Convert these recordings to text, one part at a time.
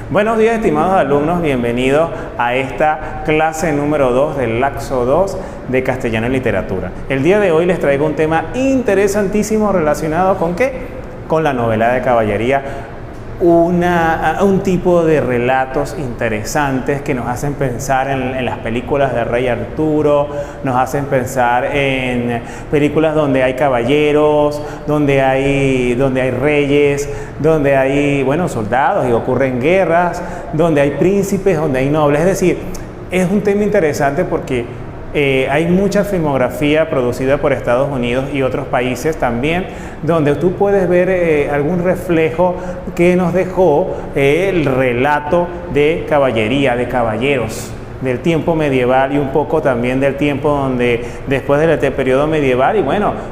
Buenos días, estimados alumnos, bienvenidos a esta clase número 2 del Laxo 2 de Castellano y Literatura. El día de hoy les traigo un tema interesantísimo relacionado ¿con qué? Con la novela de caballería. Un tipo de relatos interesantes que nos hacen pensar en las películas de Rey Arturo, nos hacen pensar en películas donde hay caballeros, donde hay reyes, donde hay, soldados y ocurren guerras, donde hay príncipes, donde hay nobles. Es decir, es un tema interesante porque hay mucha filmografía producida por Estados Unidos y otros países también, donde tú puedes ver algún reflejo que nos dejó el relato de caballería, de caballeros, del tiempo medieval y un poco también del tiempo donde después del periodo medieval y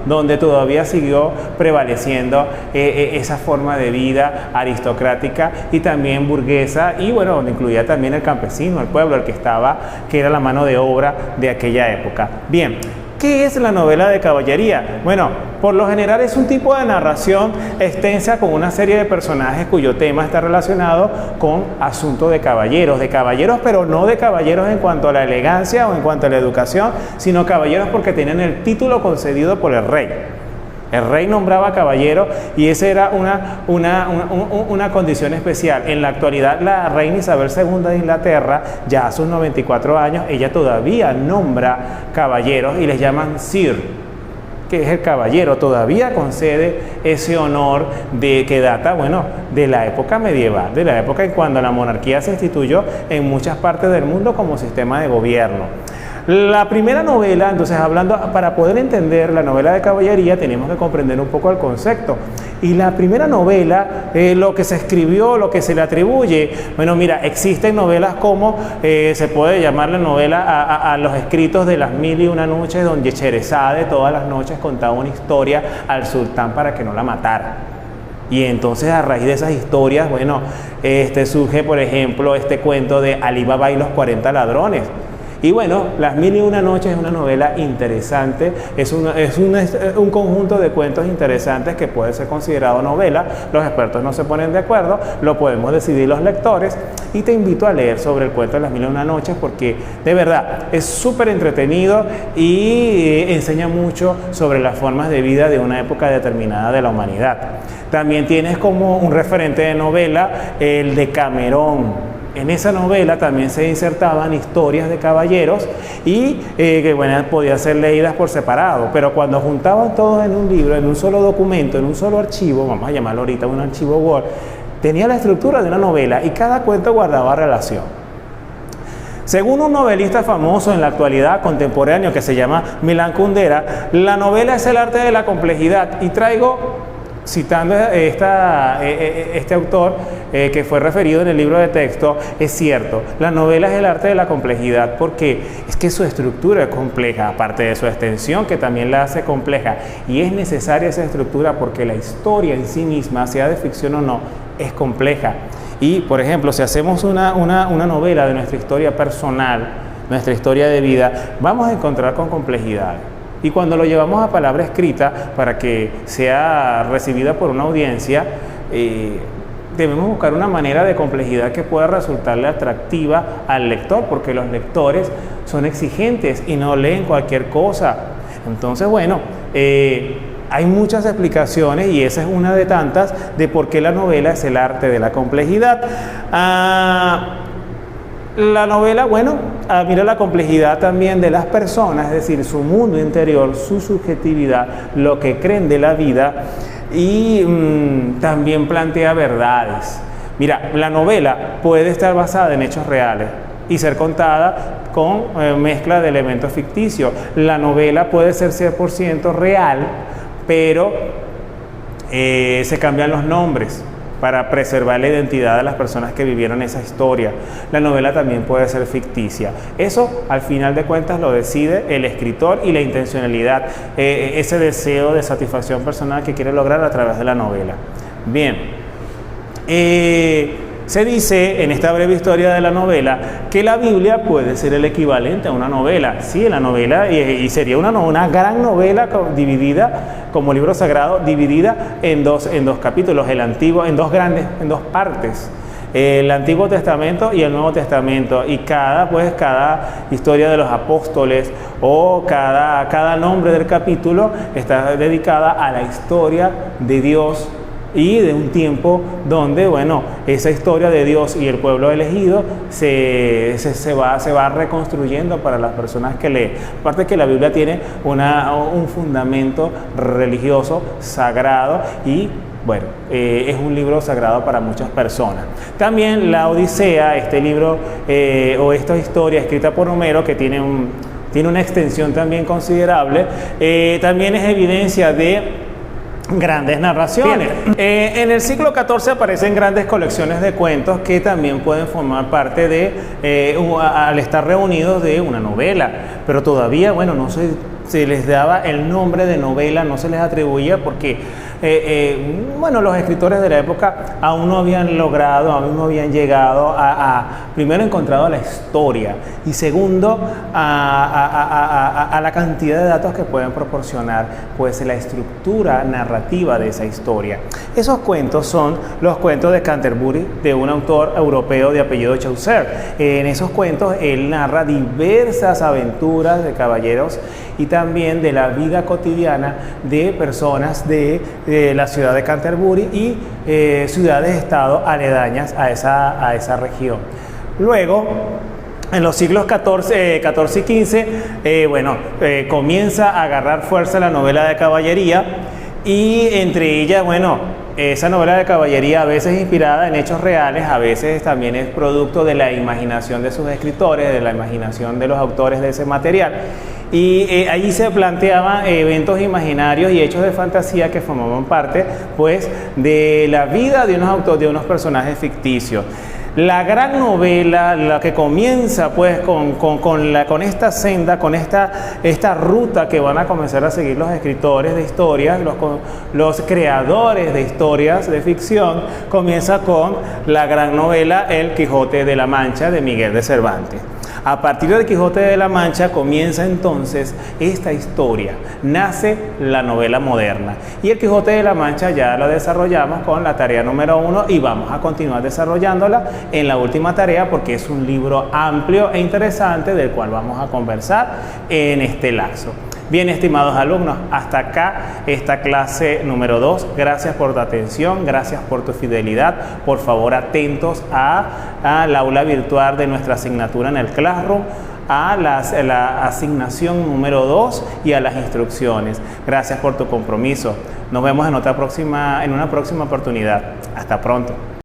donde todavía siguió prevaleciendo esa forma de vida aristocrática y también burguesa y donde incluía también el campesino, el pueblo, que era la mano de obra de aquella época. Bien, ¿qué es la novela de caballería? Por lo general es un tipo de narración extensa con una serie de personajes cuyo tema está relacionado con asuntos de caballeros, pero no de caballeros en cuanto a la elegancia o en cuanto a la educación, sino caballeros porque tenían el título concedido por el rey. El rey nombraba caballero y esa era una condición especial. En la actualidad, la reina Isabel II de Inglaterra, ya a sus 94 años, ella todavía nombra caballeros y les llaman Sir, que es el caballero. Todavía concede ese honor que data, de la época medieval, de la época en cuando la monarquía se instituyó en muchas partes del mundo como sistema de gobierno. La primera novela, entonces para poder entender la novela de caballería tenemos que comprender un poco el concepto. Y la primera novela, lo que se escribió, lo que se le atribuye, existen novelas como se puede llamar la novela a los escritos de las Mil y una noches, donde Sherezade todas las noches contaba una historia al sultán para que no la matara. Y entonces a raíz de esas historias, surge por ejemplo este cuento de Alí Baba y los 40 ladrones. Y Las Mil y una noches es una novela interesante, es un conjunto de cuentos interesantes que puede ser considerado novela. Los expertos no se ponen de acuerdo, lo podemos decidir los lectores, y te invito a leer sobre el cuento de Las Mil y una noches porque de verdad es súper entretenido y enseña mucho sobre las formas de vida de una época determinada de la humanidad. También tienes como un referente de novela el de Camerón. En esa novela también se insertaban historias de caballeros y que podían ser leídas por separado, pero cuando juntaban todos en un libro, en un solo documento, en un solo archivo, vamos a llamarlo ahorita un archivo Word, tenía la estructura de una novela y cada cuento guardaba relación. Según un novelista famoso en la actualidad contemporáneo que se llama Milan Kundera, la novela es el arte de la complejidad, y traigo, citando este autor que fue referido en el libro de texto, es cierto, la novela es el arte de la complejidad porque es que su estructura es compleja, aparte de su extensión que también la hace compleja, y es necesaria esa estructura porque la historia en sí misma, sea de ficción o no, es compleja. Y por ejemplo, si hacemos una novela de nuestra historia personal, nuestra historia de vida, vamos a encontrar con complejidad. Y cuando lo llevamos a palabra escrita para que sea recibida por una audiencia, debemos buscar una manera de complejidad que pueda resultarle atractiva al lector, porque los lectores son exigentes y no leen cualquier cosa. Entonces, hay muchas explicaciones y esa es una de tantas de por qué la novela es el arte de la complejidad. La novela, mira la complejidad también de las personas, es decir, su mundo interior, su subjetividad, lo que creen de la vida, y también plantea verdades. Mira, la novela puede estar basada en hechos reales y ser contada con mezcla de elementos ficticios. La novela puede ser 100% real, pero se cambian los nombres para preservar la identidad de las personas que vivieron esa historia. La novela también puede ser ficticia. Eso, al final de cuentas, lo decide el escritor y la intencionalidad, ese deseo de satisfacción personal que quiere lograr a través de la novela. Bien, se dice en esta breve historia de la novela que la Biblia puede ser el equivalente a una novela. Sí, la novela, y sería una gran novela dividida como libro sagrado, dividida en dos capítulos, el antiguo, en dos partes. el Antiguo Testamento y el Nuevo Testamento, y cada historia de los apóstoles o cada nombre del capítulo está dedicada a la historia de Dios y de un tiempo donde, bueno, esa historia de Dios y el pueblo elegido se va reconstruyendo para las personas que leen. Aparte que la Biblia tiene un fundamento religioso, sagrado, y bueno, es un libro sagrado para muchas personas. También la Odisea, este libro o esta historia escrita por Homero, que tiene una extensión también considerable, también es evidencia de grandes narraciones. En el siglo XIV aparecen grandes colecciones de cuentos que también pueden formar parte al estar reunidos, de una novela, pero todavía, bueno, no se les daba el nombre de novela, no se les atribuía porque bueno, los escritores de la época aún no habían llegado primero encontrado la historia, y segundo a la cantidad de datos que pueden proporcionar pues la estructura narrativa de esa historia. Esos cuentos son los cuentos de Canterbury, de un autor europeo de apellido Chaucer. En esos cuentos él narra diversas aventuras de caballeros y también de la vida cotidiana de personas de la ciudad de Canterbury y ciudades-estado aledañas a esa región. Luego, en los siglos XIV y XV, comienza a agarrar fuerza la novela de caballería, y entre ellas, bueno, esa novela de caballería, a veces inspirada en hechos reales, a veces también es producto de la imaginación de sus escritores, de la imaginación de los autores de ese material. Y allí se planteaban eventos imaginarios y hechos de fantasía que formaban parte pues de la vida de unos personajes ficticios. La gran novela, la que comienza pues con esta senda, con esta ruta que van a comenzar a seguir los escritores de historias, los creadores de historias de ficción, comienza con la gran novela El Quijote de la Mancha de Miguel de Cervantes. A partir del Quijote de la Mancha comienza entonces esta historia, nace la novela moderna, y el Quijote de la Mancha ya lo desarrollamos con la tarea número 1 y vamos a continuar desarrollándola en la última tarea, porque es un libro amplio e interesante del cual vamos a conversar en este lapso. Bien, estimados alumnos, hasta acá esta clase número 2. Gracias por tu atención, gracias por tu fidelidad. Por favor, atentos al aula virtual de nuestra asignatura en el Classroom, a la asignación número 2 y a las instrucciones. Gracias por tu compromiso. Nos vemos en una próxima oportunidad. Hasta pronto.